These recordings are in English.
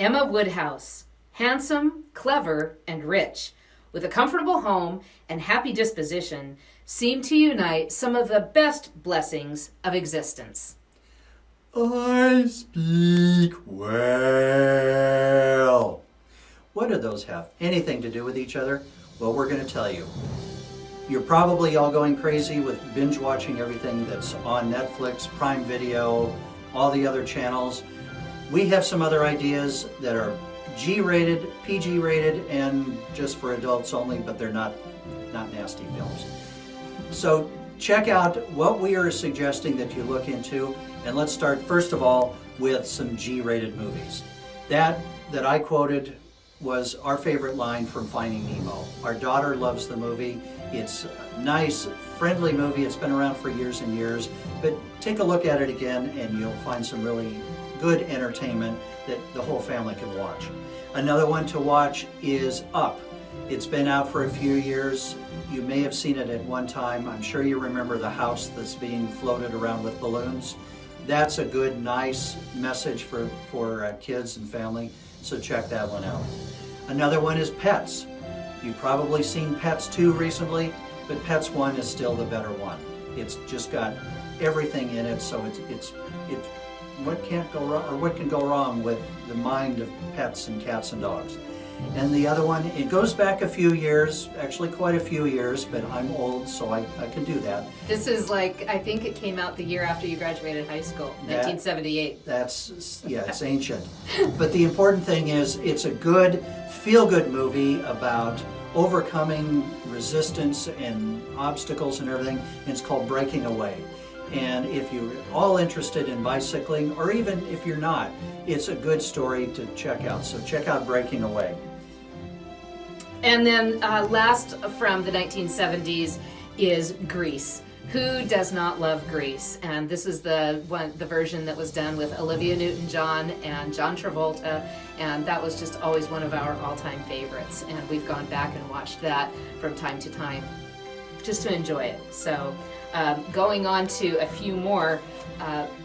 Emma Woodhouse, handsome, clever, and rich, with a comfortable home and happy disposition, seem to unite some of the best blessings of existence. I speak well. What do those have anything to do with each other? Well, we're going to tell you. You're probably all going crazy with binge watching everything that's on Netflix, Prime Video, all the other channels. We have some other ideas that are G-rated, PG-rated, and just for adults only, but they're not nasty films. So check out what we are suggesting that you look into, and let's start first of all with some G-rated movies. That I quoted was our favorite line from Finding Nemo. Our daughter loves the movie. It's a nice, friendly movie. It's been around for years and years, but take a look at it again and you'll find some really good entertainment that the whole family can watch. Another one to watch is Up. It's been out for a few years. You may have seen it at one time. I'm sure you remember the house that's being floated around with balloons. That's a good, nice message for kids and family, so check that one out. Another one is Pets. You've probably seen Pets 2 recently, but Pets 1 is still the better one. It's just got everything in it, so it's what can't go wrong, or what can go wrong with the mind of pets and cats and dogs. And the other one, it goes back a few years, actually quite a few years, but I'm old, so I can do that. This is like, I think it came out the year after you graduated high school, 1978. It's ancient. But the important thing is, it's a good, feel-good movie about overcoming resistance and obstacles and everything, and it's called Breaking Away. And if you're all interested in bicycling, or even if you're not, it's a good story to check out. So check out Breaking Away. And then last from the 1970s is Grease. Who does not love Grease? And this is the version that was done with Olivia Newton-John and John Travolta, and that was just always one of our all-time favorites. And we've gone back and watched that from time to time just to enjoy it. So going on to a few more.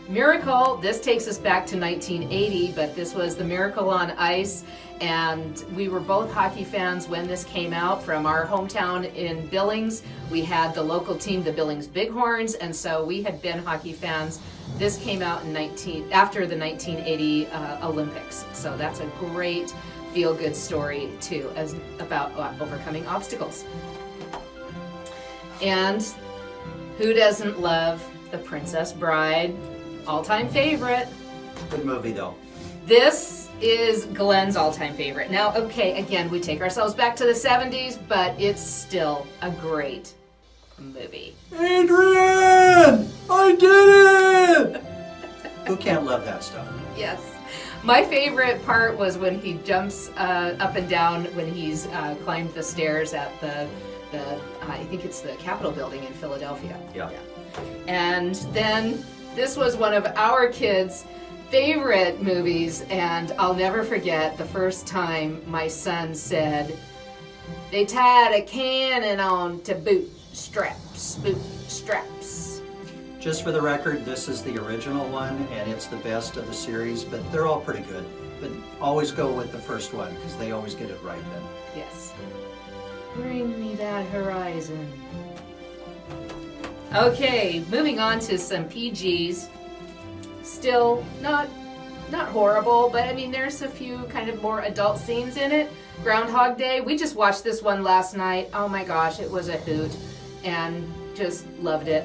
Miracle, this takes us back to 1980, but this was the Miracle on Ice, and we were both hockey fans when this came out. From our hometown in Billings, we had the local team, the Billings Bighorns, and so we had been hockey fans. This came out after the 1980 Olympics, so that's a great feel-good story too, about overcoming obstacles. And who doesn't love The Princess Bride? All-time favorite. Good movie, though. This is Glen's all-time favorite. Now, okay, again, we take ourselves back to the 70s, but it's still a great movie. Adrian! I did it! Who can't love that stuff? Yes. My favorite part was when he jumps up and down when he's climbed the stairs at the I think it's the Capitol building in Philadelphia. Yeah. And then this was one of our kids' favorite movies, and I'll never forget the first time my son said, "They tied a cannon on to bootstraps." Just for the record, this is the original one, and it's the best of the series, but they're all pretty good. But always go with the first one, because they always get it right then. Yes. Bring me that horizon. Okay, moving on to some PGs. Still not horrible, but I mean there's a few kind of more adult scenes in it. Groundhog Day, we just watched this one last night. Oh my gosh, it was a hoot and just loved it.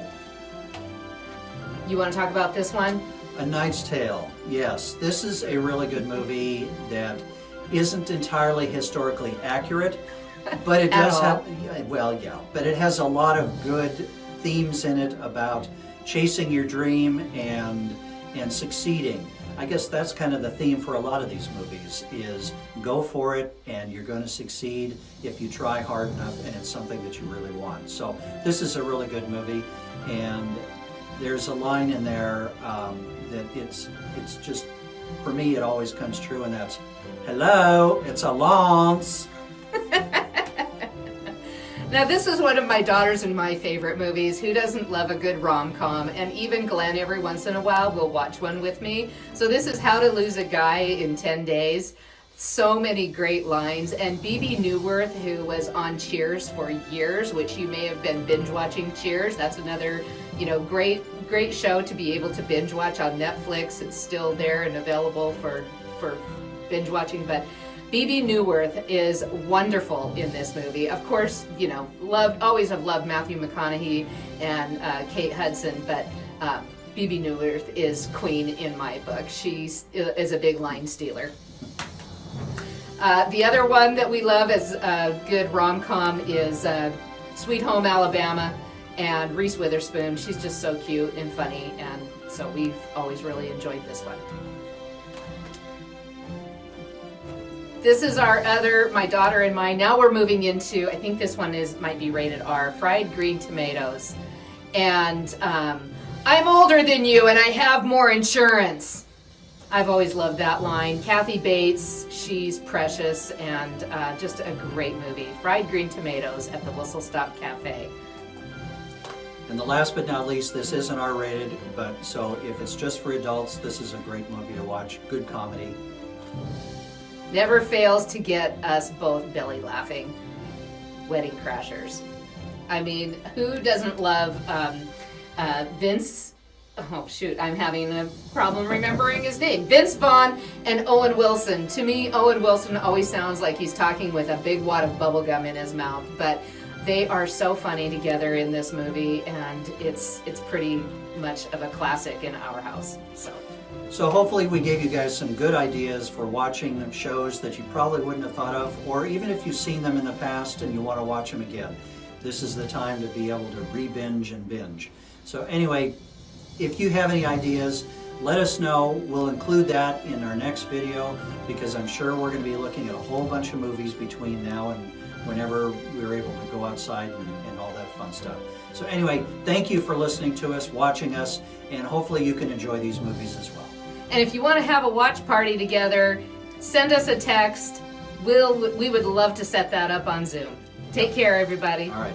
You want to talk about this one? A Knight's Tale. Yes, this is a really good movie that isn't entirely historically accurate, but it does have, but it has a lot of good themes in it about chasing your dream and succeeding. I guess that's kind of the theme for a lot of these movies, is go for it and you're going to succeed if you try hard enough and it's something that you really want. So this is a really good movie, and there's a line in there that it's just, for me, it always comes true, and that's, "Hello, it's a Lance." Now this is one of my daughters and my favorite movies. Who doesn't love a good rom-com? And even Glen every once in a while will watch one with me. So this is How to Lose a Guy in 10 Days. So many great lines. And Bebe Neuwirth, who was on Cheers for years, which you may have been binge watching Cheers. That's another, great show to be able to binge watch on Netflix. It's still there and available for binge watching. But Bebe Neuwirth is wonderful in this movie. Of course, always have loved Matthew McConaughey and Kate Hudson, but Bebe Neuwirth is queen in my book. She is a big line stealer. The other one that we love as a good rom-com is Sweet Home Alabama, and Reese Witherspoon. She's just so cute and funny, and so we've always really enjoyed this one. This is my daughter and mine. Now we're moving into, I think this one might be rated R, Fried Green Tomatoes. And I'm older than you and I have more insurance. I've always loved that line. Kathy Bates, she's precious, and just a great movie. Fried Green Tomatoes at the Whistle Stop Cafe. And the last but not least, this isn't R-rated, but so if it's just for adults, this is a great movie to watch. Good comedy. Never fails to get us both belly laughing. Wedding Crashers. I mean, who doesn't love Vince? Oh shoot, I'm having a problem remembering his name. Vince Vaughn and Owen Wilson. To me, Owen Wilson always sounds like he's talking with a big wad of bubble gum in his mouth, but they are so funny together in this movie, and it's pretty much of a classic in our house. So hopefully we gave you guys some good ideas for watching shows that you probably wouldn't have thought of, or even if you've seen them in the past and you want to watch them again. This is the time to be able to re-binge and binge. So anyway, if you have any ideas, let us know. We'll include that in our next video, because I'm sure we're going to be looking at a whole bunch of movies between now and whenever we're able to go outside and all that fun stuff. So anyway, thank you for listening to us, watching us, and hopefully you can enjoy these movies as well. And if you want to have a watch party together, send us a text. We would love to set that up on Zoom. Take care, everybody. All right.